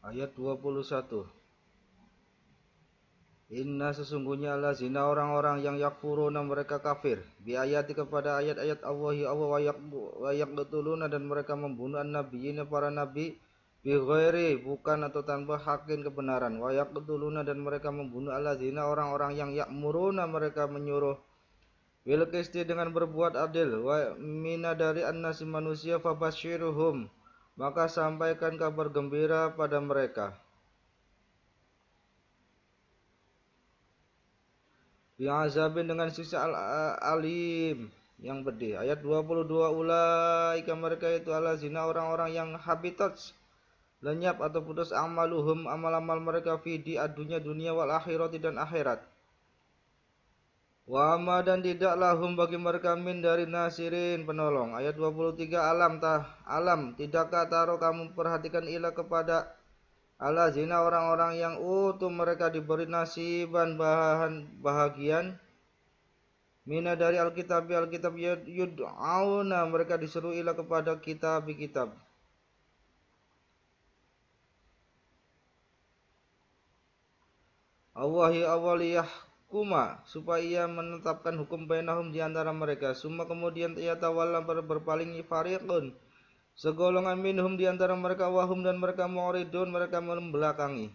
Ayat 21. Inna sesungguhnya allazina orang-orang yang yakfuruna mereka kafir bi ayati kepada ayat-ayat Allah ya Allah wa yaqtuluna dan mereka membunuh an-nabiyina para nabi bi ghairi bukan atau tanpa hakin kebenaran wa yaqtuluna dan mereka membunuh allazina orang-orang yang ya'muruna mereka menyuruh bil qisti dengan berbuat adil wa mina dari annasi manusia fabasyiruhum maka sampaikan kabar gembira pada mereka bi'azabin dengan siksa alim yang pedih. Ayat 22 ulaika mereka itu allazina orang-orang yang habitat lenyap atau putus amaluhum amal-amal mereka fi di adunya dunia wal akhirati dan akhirat. Wa ma dan tidak lahum bagi mereka min dari nasirin penolong. Ayat 23 alam tidakkah taruh kamu perhatikan ilah kepada allazina orang-orang yang mereka diberi nasiban bahagian mina dari alkitab yud'auna mereka disuruh ila kepada kitab. Allah ya Allah liyahkuma supaya ia menetapkan hukum bainahum di antara mereka. Summa kemudian ia tawalla berpaling fariqun segolongan minhum di antara mereka wahum dan mereka mu'ridun mereka membelakangi.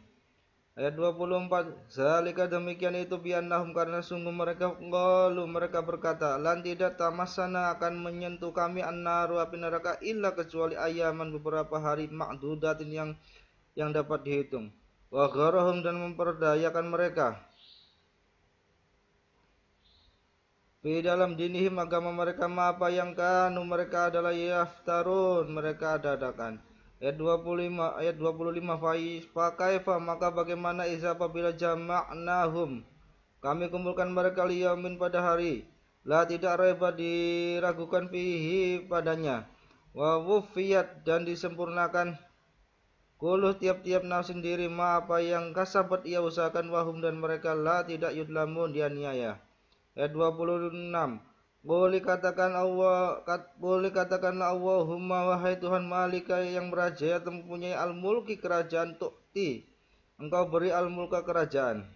Ayat 24, zalika demikian itu biannahum karena sungguh mereka qalu mereka berkata, lan tidak tamasana akan menyentuh kami annaru api neraka illa kecuali ayaman beberapa hari ma'dudatin yang dapat dihitung. Wa gharahum dan memperdayakan mereka. Di dalam dinihim agama mereka apa yang kanu mereka adalah yaftarun mereka adakan. Ayat 25 Fakaifa maka bagaimana iza apabila jama'nahum kami kumpulkan mereka liyaumin pada hari la tidak reba diragukan fihi padanya wa wufiyat dan disempurnakan kuluh tiap-tiap nafsin diri ma apa yang kasabat ia usahakan wahum dan mereka la tidak yudlamun dianiaya. Ayat 26 boleh katakanlah Allahumma wahai Tuhan Malika yang merajai atau mempunyai al-mulki kerajaan tu'ti. Engkau beri al-mulka kerajaan.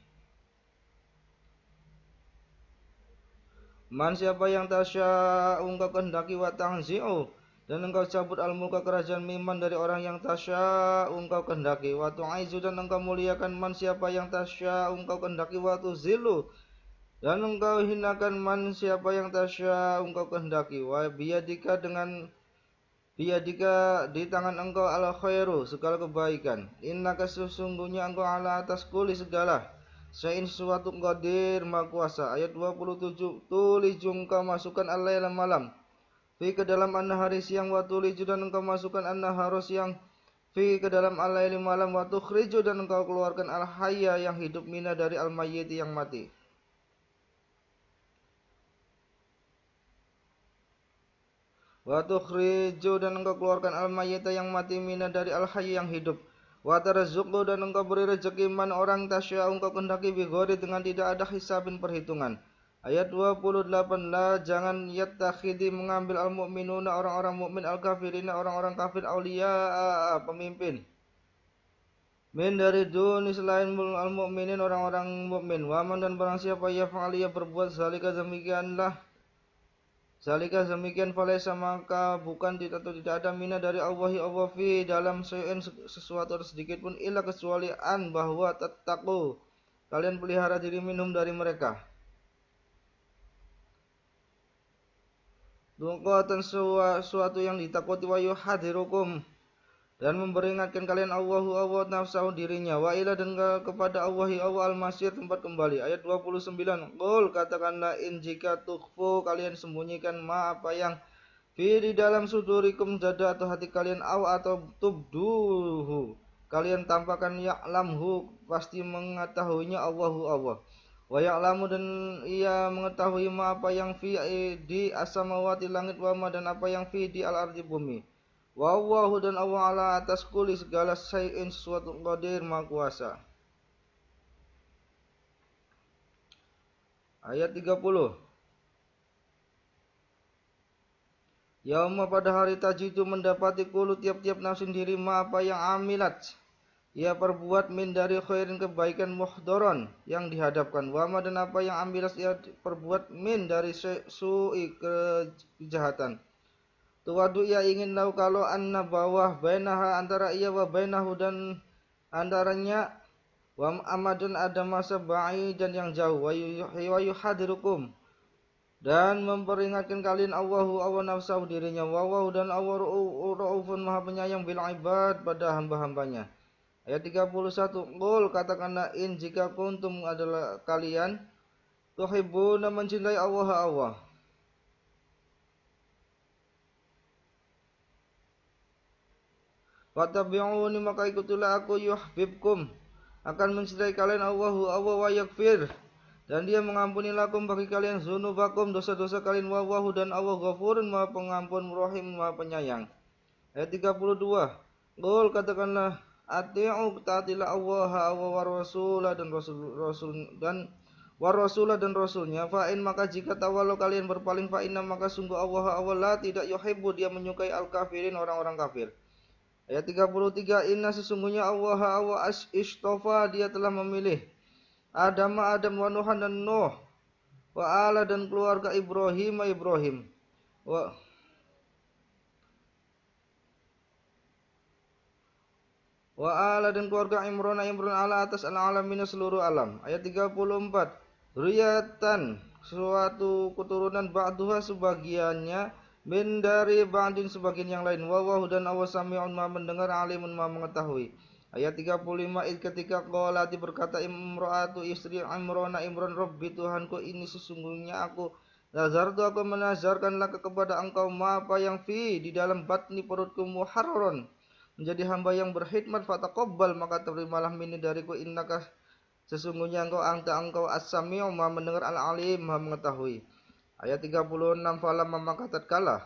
Man siapa yang tasya engkau kehendaki wa tanzi'u dan engkau cabut al-mulka kerajaan miman dari orang yang tasya engkau kehendaki wa tu'izu dan engkau muliakan man siapa yang tasya engkau kehendaki wa tuzilu dan engkau hinakan man siapa yang tasya engkau kehendaki wa biyadika di tangan engkau al khairu segala kebaikan innaka sesungguhnya engkau ala atas kuli segala sain suatu qadir maha kuasa. Ayat 27 tuliju engkau masukkan al-laila malam fi ke dalam an-nahari siang wa tuliju dan engkau masukkan an-nahara siang fi ke dalam al-laili malam wa tukhriju dan engkau keluarkan al-hayya yang hidup mina dari al-mayyiti yang mati. Wa tukhriju dan engkau keluarkan al-mayyita yang mati mina dari al-hayy yang hidup. Wa tarzuqu dan engkau beri rezeki man orang tasya engkau kehendaki bi dengan tidak ada hisabin perhitungan. Ayat 28 la jangan yattakhidi mengambil al-mu'minuna orang-orang mukmin al-kafirina orang-orang kafir auliya pemimpin. Min dari duni selain al-mu'minin orang-orang mukmin. Wa man dan barang siapa yaf'aliya berbuat zalika demikianlah Salika demikian falaisa maka bukan atau tidak ada mina dari Allah fi dalam sesuatu sedikit pun illa kecuali bahwa tattaqu kalian pelihara diri minum dari mereka. Duqatan suatu yang ditakuti wa yuhadirukum dan memperingatkan kalian Allah nafsahu dirinya wa ila dan kepada Allah al-masir tempat kembali. Ayat 29 Qul katakanlah in jika tukhfu kalian sembunyikan apa yang di dalam sudurikum dada atau hati kalian atau tubduhu kalian tampakkan ya'lamhu pasti mengetahuinya Allah wa ya'lamu dan ia mengetahui apa yang di as-samawati langit wa ma dan apa yang di al-ardi bumi. Wallahu dan Allah ala atas kuli segala syai'in sesuatu qadir maha kuasa. Ayat 30 Yauma pada hari tajidu mendapati kulu tiap-tiap nafsin diri apa yang amilat ia perbuat min dari khairin kebaikan muhdoron yang dihadapkan, wama dan apa yang ambilas ia perbuat min dari su'i kejahatan. Tuwadu ia ingin tahu kalau anna bawah bainaha antara ia wa bainahu dan antaranya wa amadun ada masa ba'idan yang jauh wa yuhadirukum dan memperingatkan kalian Allahu awa nafsahu dirinya wa dan Allah raufun maha penyayang bil ibad pada hamba-hambanya. Ayat 31, Qul katakanlah in jika kuntum adalah kalian tuhibbuna mencintai Allah. Fattabi'uni maka ikutilah aku yuhibbukum akan mencintai kalian Allah wa yaghfir dan dia mengampuni lakum bagi kalian zunubakum dosa-dosa kalian wallahu dan Allah ghafurun maha pengampun rahim maha penyayang. Ayat 32, Qul katakanlah ati'u taatilah Allah wa rasulah dan rasulah dan rasulnya fa in maka jika tawalu kalian berpaling fa inna maka sungguh Allah la tidak yuhibbu dia menyukai al-kafirin orang-orang kafir. Ayat 33, Inna sesungguhnya Allah istofa dia telah memilih Adam wa Nuhan dan Nuh wa ala dan keluarga Ibrahim wa ala dan keluarga Imran ala atas al-alamin seluruh alam. Ayat 34, Zuriyatan suatu keturunan ba'duha sebagiannya min dari ba'din sebagian yang lain wawahu dan Allah sami'un maha mendengar alimun maha mengetahui. Ayat 35, ketika qalati berkata imra'atu istri Imran Rabbi Tuhanku ini sesungguhnya aku nazartu aku menazarkanlah kepada engkau ma apa yang di dalam batni perutku muharraron menjadi hamba yang berkhidmat fataqabbal maka terimalah minni dariku innaka sesungguhnya engkau as-sami'u maha mendengar al-alim maha mengetahui. Ayat 36, falamma maka tatkala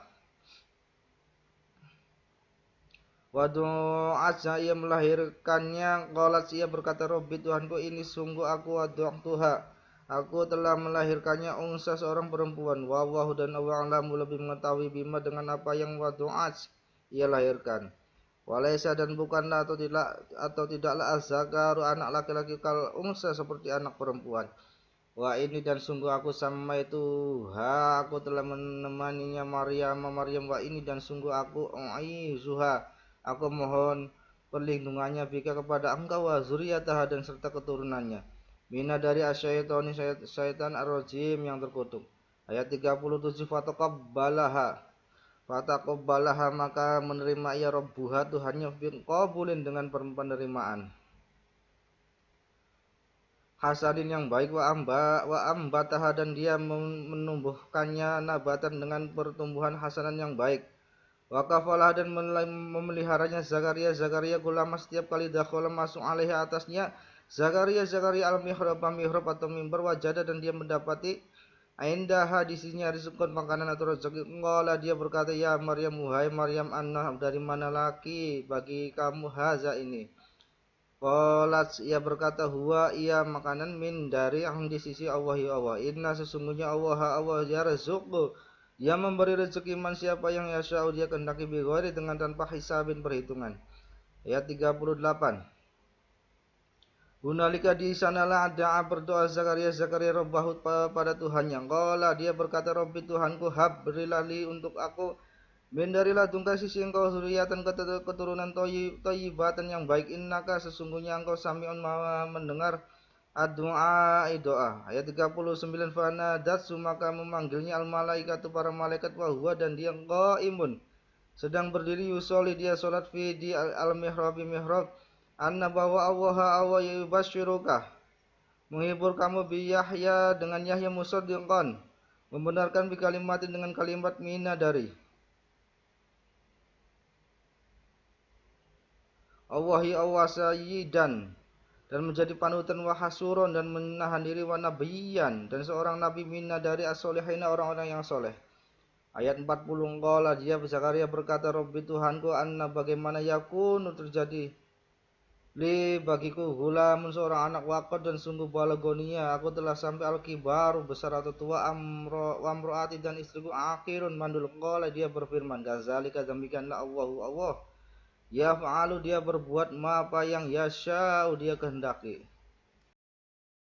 wadu'atsa ia melahirkannya qalat ia berkata Rabbi Tuhanku ini sungguh aku wadu'tuha aku telah melahirkannya unsa seorang perempuan wallahu dan Allah alamu lebih mengetahui bima dengan apa yang wadu'ats ia lahirkan. Walaysa dan bukanlah atau tidaklah az-zakaru anak laki-laki kal unsa seperti anak perempuan. Wa ini dan sungguh aku sama itu aku telah menemaninya Maryam wa ini dan sungguh aku zuha aku mohon perlindungannya bika kepada engkau wa zuriyataha dan serta keturunannya mina dari asyaitoni syaitan ar-rajim yang terkutuk. Ayat 37, fataqabbalaha maka menerima ia rabbuha Tuhannya qabulin dengan penerimaan hasanin yang baik wa ambataha dan dia menumbuhkannya nabatan dengan pertumbuhan hasanan yang baik wa kafalah dan memeliharanya Zakaria gulama setiap kali dakhala masuk alaihi atasnya Zakaria al-mihrab atau mimbar wajada dan dia mendapati indaha di sisinya rizqun makanan atau rezeki qala dia berkata ya Maryam wahai Maryam anna dari mana laki bagi kamu haza ini. Qalat ia berkata huwa ia makanan min dari yang di sisi Allah ya Allah. Inna sesungguhnya Allah yarzuqu dia memberi rezeki man siapa yang yasha'u dia kehendaki bighairi dengan tanpa hisabin perhitungan. Ayat 38. Hunalika di sanalah da'a berdoa Zakaria Rabbahu pada Tuhannya. Qala dia berkata Rabbi Tuhanku hab berilah li untuk aku min dari ladunka sisi engkau zuriatan keturunan thayyibatan yang baik innaka sesungguhnya engkau sami'un maha mendengar ad-du'a doa. Ayat 39, fanadatsu maka memanggilnya al-malaikatu para malaikat wa huwa dan dia qaimun sedang berdiri yusolli dia salat fi di al-mihrab anna bahwa Allah yubasyiruka menghibur kamu bi Yahya dengan Yahya musaddiqan membenarkan bi kalimatin dengan kalimat mina dari Allah sayyidan dan menjadi panutan wa hasuron dan menahan diri wa nabiyan dan seorang nabi minna dari as-solihina orang-orang yang soleh. Ayat 40 qala dia Zakaria berkata Rabbi Tuhanku anna bagaimana yakunu terjadi li bagiku gulamun seorang anak waqad dan sungguh balagonia aku telah sampai al-kibaru besar atau tua amroati dan istriku akhirun mandul qala dia berfirman gazalika demikianlah Allah Yaf'alu dia berbuat ma apa yang yasha'u dia kehendaki.